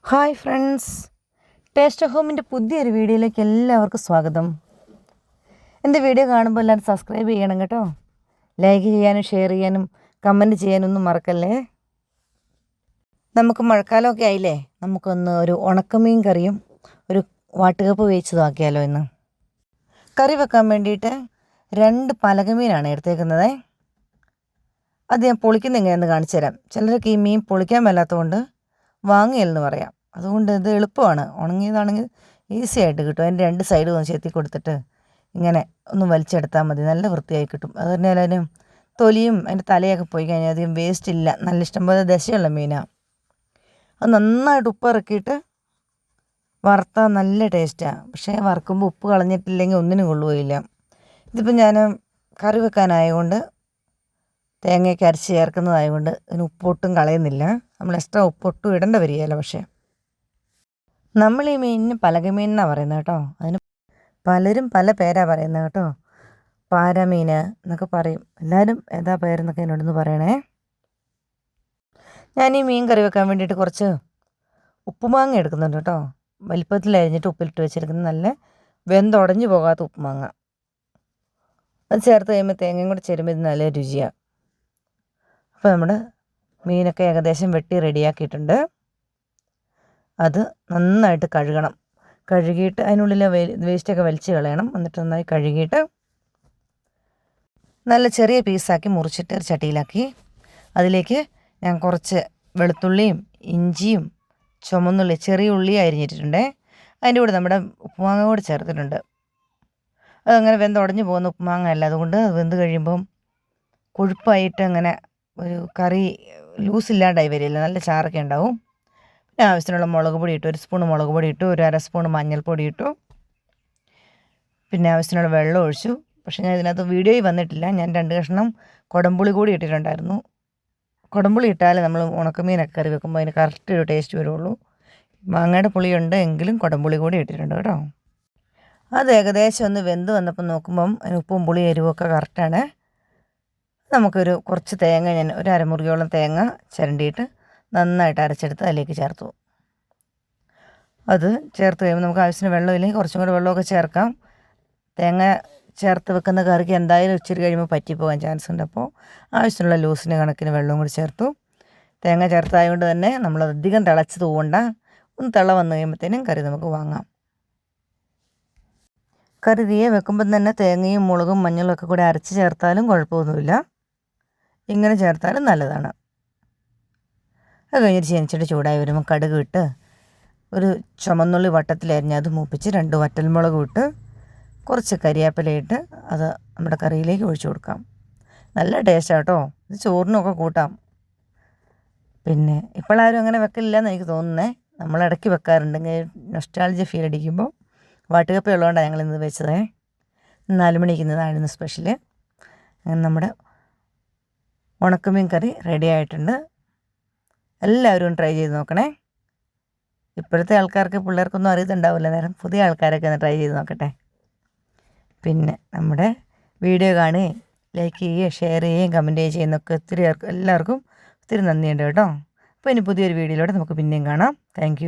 Hi friends, taste ഹോമിൻ്റെ പുതിയൊരു വീഡിയോയിലേക്ക് എല്ലാവർക്കും സ്വാഗതം. എൻ്റെ വീഡിയോ കാണുമ്പോൾ എല്ലാവരും സബ്സ്ക്രൈബ് ചെയ്യണം കേട്ടോ. ലൈക്ക് ചെയ്യാനും ഷെയർ ചെയ്യാനും കമൻറ്റ് ചെയ്യാനൊന്നും മറക്കല്ലേ. നമുക്ക് മഴക്കാലമൊക്കെ ആയില്ലേ, നമുക്കൊന്ന് ഒരു ഉണക്കമീൻ കറിയും ഒരു വാട്ടുകപ്പ് വേവിച്ചതും ആക്കിയാലോ ഇന്ന്. കറി വെക്കാൻ വേണ്ടിയിട്ട് 2 പലകമീനാണ് എടുത്തേക്കുന്നത്. അത് ഞാൻ പൊളിക്കുന്ന എങ്ങനെയാണെന്ന് കാണിച്ചു തരാം. ചിലർക്ക് ഈ മീൻ പൊളിക്കാൻ മേലാത്തതുകൊണ്ട് വാങ്ങിയല്ലെന്ന് പറയാം. അതുകൊണ്ട് ഇത് എളുപ്പമാണ്. ഉണങ്ങിയതാണെങ്കിൽ ഈസി ആയിട്ട് കിട്ടും. അതിൻ്റെ 2 സൈഡും ഒന്ന് ചെത്തി കൊടുത്തിട്ട് ഇങ്ങനെ ഒന്ന് വലിച്ചെടുത്താൽ മതി. നല്ല വൃത്തിയായി കിട്ടും. അത് തന്നെ അതിന് തൊലിയും അതിൻ്റെ തലയൊക്കെ പോയി കഴിഞ്ഞാൽ അധികം വേസ്റ്റ് ഇല്ല. നല്ല ഇഷ്ടംപോലെ ദശയുള്ള മീനാണ്. അത് നന്നായിട്ട് ഉപ്പ് ഇറക്കിയിട്ട് വറുത്താൽ നല്ല ടേസ്റ്റാണ്. പക്ഷേ വറുക്കുമ്പോൾ ഉപ്പ് കളഞ്ഞിട്ടില്ലെങ്കിൽ ഒന്നിനും കൊള്ളുകയില്ല. ഇതിപ്പോൾ ഞാൻ കറി വെക്കാനായതുകൊണ്ട് തേങ്ങയൊക്കെ അരച്ച് ചേർക്കുന്നതായതുകൊണ്ട് ഇതിന് ഉപ്പൊട്ടും കളയുന്നില്ല. നമ്മൾ എക്സ്ട്രാ ഉപ്പൊട്ടും ഇടേണ്ട വരികയില്ല. പക്ഷേ നമ്മൾ ഈ മീനിന് പലകമീൻ എന്നാണ് പറയുന്നത് കേട്ടോ. അതിന് പലരും പല പേരാണ് പറയുന്നത് കേട്ടോ. പാരമീൻ എന്നൊക്കെ പറയും. എല്ലാവരും ഏതാ പേരെന്നൊക്കെ എന്നോടൊന്ന് പറയണേ. ഞാൻ ഈ മീൻ കറി വെക്കാൻ വേണ്ടിയിട്ട് കുറച്ച് ഉപ്പുമാങ്ങ എടുക്കുന്നുണ്ട് കേട്ടോ. വലിപ്പത്തിൽ അരിഞ്ഞിട്ട് ഉപ്പിലിട്ട് വെച്ചെടുക്കുന്ന നല്ല വെന്തുടഞ്ഞു പോകാത്ത ഉപ്പുമാങ്ങ. അത് ചേർത്ത് കഴിയുമ്പോൾ തേങ്ങയും കൂടെ ചേരുമ്പോൾ ഇത് നല്ല രുചിയാണ്. അപ്പോൾ നമ്മുടെ മീനൊക്കെ ഏകദേശം വെട്ടി റെഡിയാക്കിയിട്ടുണ്ട്. അത് നന്നായിട്ട് കഴുകണം. കഴുകിയിട്ട് അതിനുള്ളിലെ വേസ്റ്റൊക്കെ വലിച്ച് കളയണം. എന്നിട്ട് നന്നായി കഴുകിയിട്ട് നല്ല ചെറിയ പീസാക്കി മുറിച്ചിട്ട് ഒരു ചട്ടിയിലാക്കി അതിലേക്ക് ഞാൻ കുറച്ച് വെളുത്തുള്ളിയും ഇഞ്ചിയും ചുമന്നുള്ളി ചെറിയ ഉള്ളി അരിഞ്ഞിട്ടിട്ടുണ്ട്. അതിൻ്റെ കൂടെ നമ്മുടെ ഉപ്പുമാങ്ങ കൂടെ ചേർത്തിട്ടുണ്ട്. അതങ്ങനെ വെന്തുടഞ്ഞു പോകുന്ന ഉപ്പുമാങ്ങ അല്ല. അതുകൊണ്ട് അത് വെന്ത് കഴിയുമ്പം കൊഴുപ്പായിട്ട് അങ്ങനെ ഒരു കറി ലൂസില്ലാണ്ടായി വരില്ല. നല്ല ചാറൊക്കെ ഉണ്ടാവും. പിന്നെ ആവശ്യത്തിനുള്ള മുളക് പൊടി ഇട്ടു. 1 സ്പൂൺ മുളക് പൊടി ഇട്ടു. 1/2 സ്പൂൺ മഞ്ഞൾപ്പൊടി ഇട്ടു. പിന്നെ ആവശ്യത്തിനുള്ള വെള്ളം ഒഴിച്ചു. പക്ഷേ ഞാൻ ഇതിനകത്ത് വീഡിയോയിൽ വന്നിട്ടില്ല. ഞാൻ 2 കഷ്ണം കുടംപുളി കൂടി ഇട്ടിട്ടുണ്ടായിരുന്നു. കുടംപുളി ഇട്ടാൽ നമ്മൾ ഉണക്കമീനൊക്കെ കറി വെക്കുമ്പോൾ അതിന് കറക്റ്റ് ഒരു ടേസ്റ്റ് വരുള്ളൂ. മാങ്ങയുടെ പുളിയുണ്ട് എങ്കിലും കുടംപുളി കൂടി ഇട്ടിട്ടുണ്ട് കേട്ടോ. അത് ഏകദേശം ഒന്ന് വെന്ത് വന്നപ്പോൾ നോക്കുമ്പം അതിന് ഉപ്പും പുളി എരിവൊക്കെ കറക്റ്റാണ്. നമുക്കൊരു കുറച്ച് തേങ്ങ ഞാൻ ഒരു അരമുറിയോളം തേങ്ങ ചിരണ്ടിയിട്ട് നന്നായിട്ട് അരച്ചെടുത്ത് അതിലേക്ക് ചേർത്തു. അത് ചേർത്ത് കഴിയുമ്പോൾ നമുക്ക് ആവശ്യത്തിന് വെള്ളമില്ലെങ്കിൽ കുറച്ചും കൂടെ വെള്ളമൊക്കെ ചേർക്കാം. തേങ്ങ ചേർത്ത് വെക്കുന്ന കറിക്ക് എന്തായാലും ഇച്ചിരി കഴിയുമ്പോൾ പറ്റിപ്പോകാൻ ചാൻസ് ഉണ്ട്. അപ്പോൾ ആവശ്യത്തിനുള്ള ലൂസിന് കണക്കിന് വെള്ളവും കൂടി ചേർത്തു. തേങ്ങ ചേർത്തായതുകൊണ്ട് തന്നെ നമ്മളത് അധികം തിളച്ച് തൂവണ്ട. ഒന്ന് തിള വന്നു കഴിയുമ്പോഴത്തേനും കറി നമുക്ക് വാങ്ങാം. കറി തീയെ വെക്കുമ്പം തന്നെ തേങ്ങയും മുളകും മഞ്ഞളും ഒക്കെ കൂടി അരച്ച് ചേർത്താലും കുഴപ്പമൊന്നുമില്ല. ഇങ്ങനെ ചേർത്താലും നല്ലതാണ്. അത് കഴിഞ്ഞിട്ട് ചീനിച്ചിട്ട് ചൂടായി വരുമ്പോൾ കടുക് ഇട്ട് ഒരു ചുമന്നുള്ളി വട്ടത്തിലരിഞ്ഞ് അത് മൂപ്പിച്ച് 2 വറ്റൽമുളകും ഇട്ട് കുറച്ച് കരിവേപ്പില ഇട്ട് അത് നമ്മുടെ കറിയിലേക്ക് ഒഴിച്ചു കൊടുക്കാം. നല്ല ടേസ്റ്റാണ് കേട്ടോ. ഇത് ചോറിനൊക്കെ കൂട്ടാം. പിന്നെ ഇപ്പോഴാരും അങ്ങനെ വെക്കില്ല എന്ന് എനിക്ക് തോന്നുന്നത്. നമ്മളിടയ്ക്ക് വെക്കാറുണ്ടെങ്കിൽ നൊസ്റ്റാൾജിയ ഫീൽ അടിക്കുമ്പോൾ. വാട്ടുകപ്പ ഉള്ളതുകൊണ്ടാണ് ഞങ്ങളിന്ന് വെച്ചത്. 4 മണിക്ക് ഇന്നതായിരുന്നു സ്പെഷ്യൽ. അങ്ങനെ നമ്മുടെ ഉണക്കമീൻ കറി റെഡി ആയിട്ടുണ്ട്. എല്ലാവരും ട്രൈ ചെയ്ത് നോക്കണേ. ഇപ്പോഴത്തെ ആൾക്കാർക്ക് പിള്ളേർക്കൊന്നും അറിയത്തുണ്ടാവില്ല. നേരം പുതിയ ആൾക്കാരൊക്കെ ഒന്ന് ട്രൈ ചെയ്ത് നോക്കട്ടെ. പിന്നെ നമ്മുടെ വീഡിയോ കാണുകയും ലൈക്ക് ചെയ്യുകയും ഷെയർ ചെയ്യുകയും കമൻറ്റ് ചെയ്യുന്നൊക്കെ എല്ലാവർക്കും ഒത്തിരി നന്ദിയുണ്ട് കേട്ടോ. അപ്പോൾ ഇനി പുതിയൊരു വീഡിയോയിലൂടെ നമുക്ക് പിന്നെയും കാണാം. താങ്ക്